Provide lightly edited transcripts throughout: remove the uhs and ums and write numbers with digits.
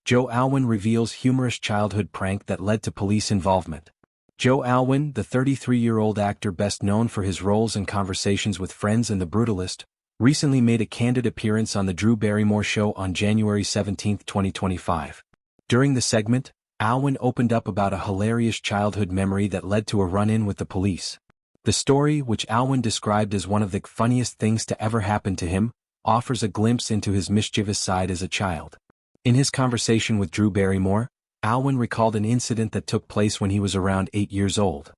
Joe Alwyn reveals humorous childhood prank that led to police involvement. Joe Alwyn, the 33-year-old actor best known for his roles and conversations with Friends and The Brutalist, recently made a candid appearance on the Drew Barrymore Show on January 17, 2025. During the segment, Alwyn opened up about a hilarious childhood memory that led to a run-in with the police. The story, which Alwyn described as one of the funniest things to ever happen to him, offers a glimpse into his mischievous side as a child. In his conversation with Drew Barrymore, Alwyn recalled an incident that took place when he was around 8 years old.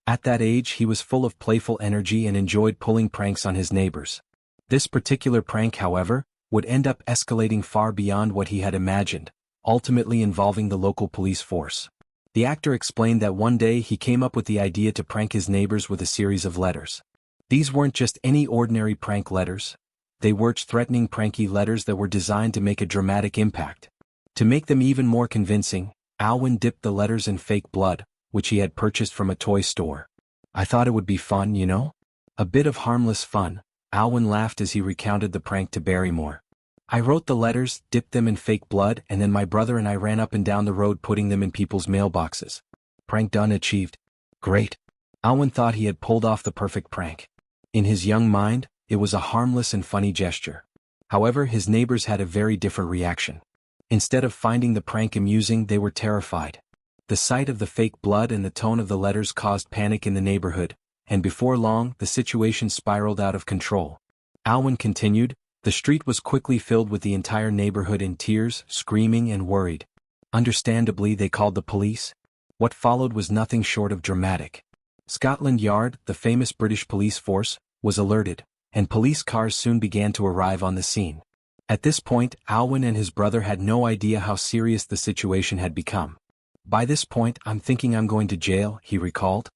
At that age, he was full of playful energy and enjoyed pulling pranks on his neighbors. This particular prank, however, would end up escalating far beyond what he had imagined, ultimately involving the local police force. The actor explained that one day he came up with the idea to prank his neighbors with a series of letters. These weren't just any ordinary prank letters. They were threatening, pranky letters that were designed to make a dramatic impact. To make them even more convincing, Alwyn dipped the letters in fake blood, which he had purchased from a toy store. "I thought it would be fun, you know? A bit of harmless fun," Alwyn laughed as he recounted the prank to Barrymore. "I wrote the letters, dipped them in fake blood, and then my brother and I ran up and down the road putting them in people's mailboxes. Prank done, achieved. Great." Alwyn thought he had pulled off the perfect prank. In his young mind, it was a harmless and funny gesture. However, his neighbors had a very different reaction. Instead of finding the prank amusing, they were terrified. The sight of the fake blood and the tone of the letters caused panic in the neighborhood, and before long, the situation spiraled out of control. Alwyn continued, "The street was quickly filled with the entire neighborhood in tears, screaming and worried. Understandably, they called the police. What followed was nothing short of dramatic. Scotland Yard, the famous British police force, was alerted, and police cars soon began to arrive on the scene." At this point, Alwyn and his brother had no idea how serious the situation had become. "By this point, I'm thinking I'm going to jail," he recalled.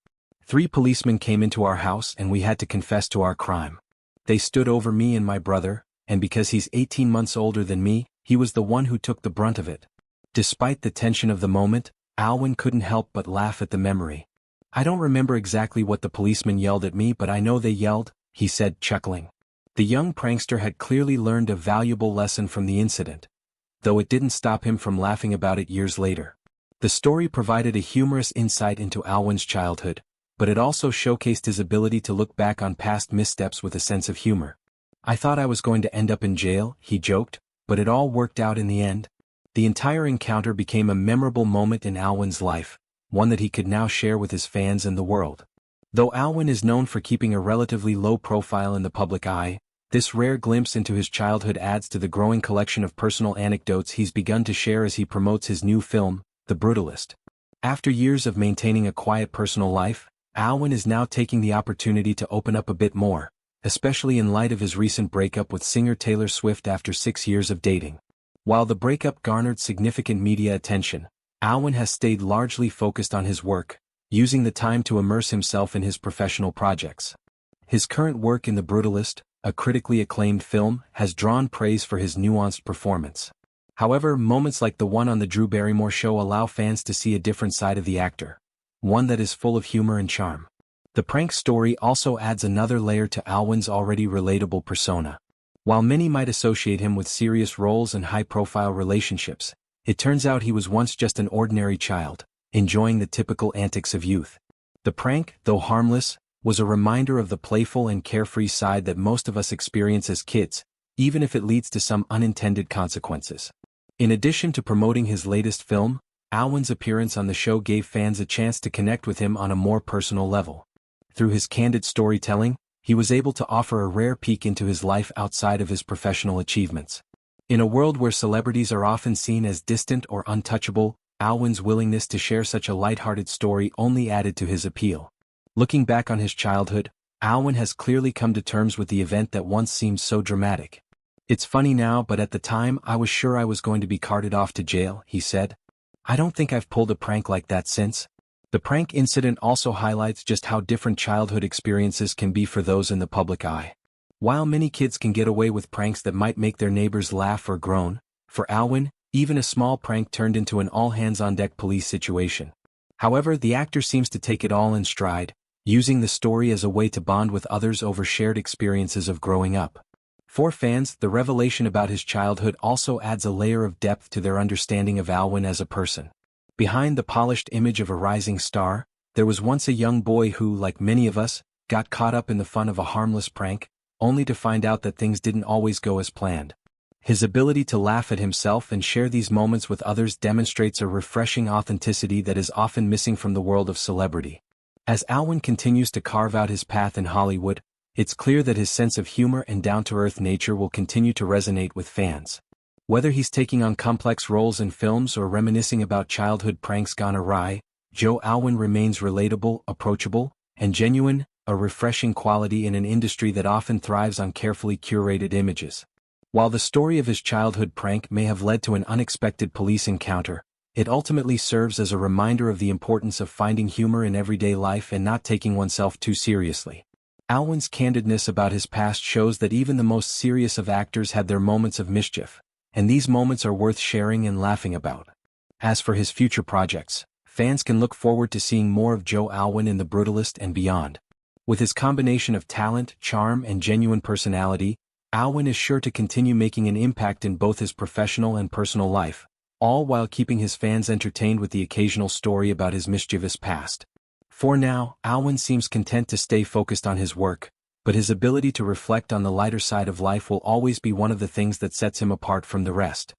"3 policemen came into our house and we had to confess to our crime. They stood over me and my brother, and because he's 18 months older than me, he was the one who took the brunt of it." Despite the tension of the moment, Alwyn couldn't help but laugh at the memory. "I don't remember exactly what the policemen yelled at me, but I know they yelled," he said, chuckling. The young prankster had clearly learned a valuable lesson from the incident, though it didn't stop him from laughing about it years later. The story provided a humorous insight into Alwyn's childhood, but it also showcased his ability to look back on past missteps with a sense of humor. "I thought I was going to end up in jail," he joked, "but it all worked out in the end." The entire encounter became a memorable moment in Alwyn's life, one that he could now share with his fans and the world. Though Alwyn is known for keeping a relatively low profile in the public eye, this rare glimpse into his childhood adds to the growing collection of personal anecdotes he's begun to share as he promotes his new film, The Brutalist. After years of maintaining a quiet personal life, Alwyn is now taking the opportunity to open up a bit more, especially in light of his recent breakup with singer Taylor Swift after 6 years of dating. While the breakup garnered significant media attention, Alwyn has stayed largely focused on his work, using the time to immerse himself in his professional projects. His current work in The Brutalist, a critically acclaimed film, has drawn praise for his nuanced performance. However, moments like the one on the Drew Barrymore Show allow fans to see a different side of the actor, one that is full of humor and charm. The prank story also adds another layer to Alwyn's already relatable persona. While many might associate him with serious roles and high-profile relationships, it turns out he was once just an ordinary child, enjoying the typical antics of youth. The prank, though harmless, was a reminder of the playful and carefree side that most of us experience as kids, even if it leads to some unintended consequences. In addition to promoting his latest film, Alwyn's appearance on the show gave fans a chance to connect with him on a more personal level. Through his candid storytelling, he was able to offer a rare peek into his life outside of his professional achievements. In a world where celebrities are often seen as distant or untouchable, Alwyn's willingness to share such a lighthearted story only added to his appeal. Looking back on his childhood, Alwyn has clearly come to terms with the event that once seemed so dramatic. "It's funny now, but at the time I was sure I was going to be carted off to jail," he said. "I don't think I've pulled a prank like that since." The prank incident also highlights just how different childhood experiences can be for those in the public eye. While many kids can get away with pranks that might make their neighbors laugh or groan, for Alwyn, even a small prank turned into an all-hands-on-deck police situation. However, the actor seems to take it all in stride, using the story as a way to bond with others over shared experiences of growing up. For fans, the revelation about his childhood also adds a layer of depth to their understanding of Alwyn as a person. Behind the polished image of a rising star, there was once a young boy who, like many of us, got caught up in the fun of a harmless prank, only to find out that things didn't always go as planned. His ability to laugh at himself and share these moments with others demonstrates a refreshing authenticity that is often missing from the world of celebrity. As Alwyn continues to carve out his path in Hollywood, it's clear that his sense of humor and down-to-earth nature will continue to resonate with fans. Whether he's taking on complex roles in films or reminiscing about childhood pranks gone awry, Joe Alwyn remains relatable, approachable, and genuine, a refreshing quality in an industry that often thrives on carefully curated images. While the story of his childhood prank may have led to an unexpected police encounter, it ultimately serves as a reminder of the importance of finding humor in everyday life and not taking oneself too seriously. Alwyn's candidness about his past shows that even the most serious of actors had their moments of mischief, and these moments are worth sharing and laughing about. As for his future projects, fans can look forward to seeing more of Joe Alwyn in The Brutalist and beyond. With his combination of talent, charm, and genuine personality, Alwyn is sure to continue making an impact in both his professional and personal life, all while keeping his fans entertained with the occasional story about his mischievous past. For now, Alwyn seems content to stay focused on his work, but his ability to reflect on the lighter side of life will always be one of the things that sets him apart from the rest.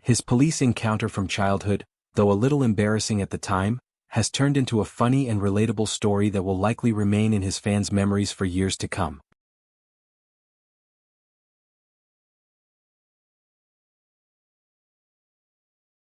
His police encounter from childhood, though a little embarrassing at the time, has turned into a funny and relatable story that will likely remain in his fans' memories for years to come.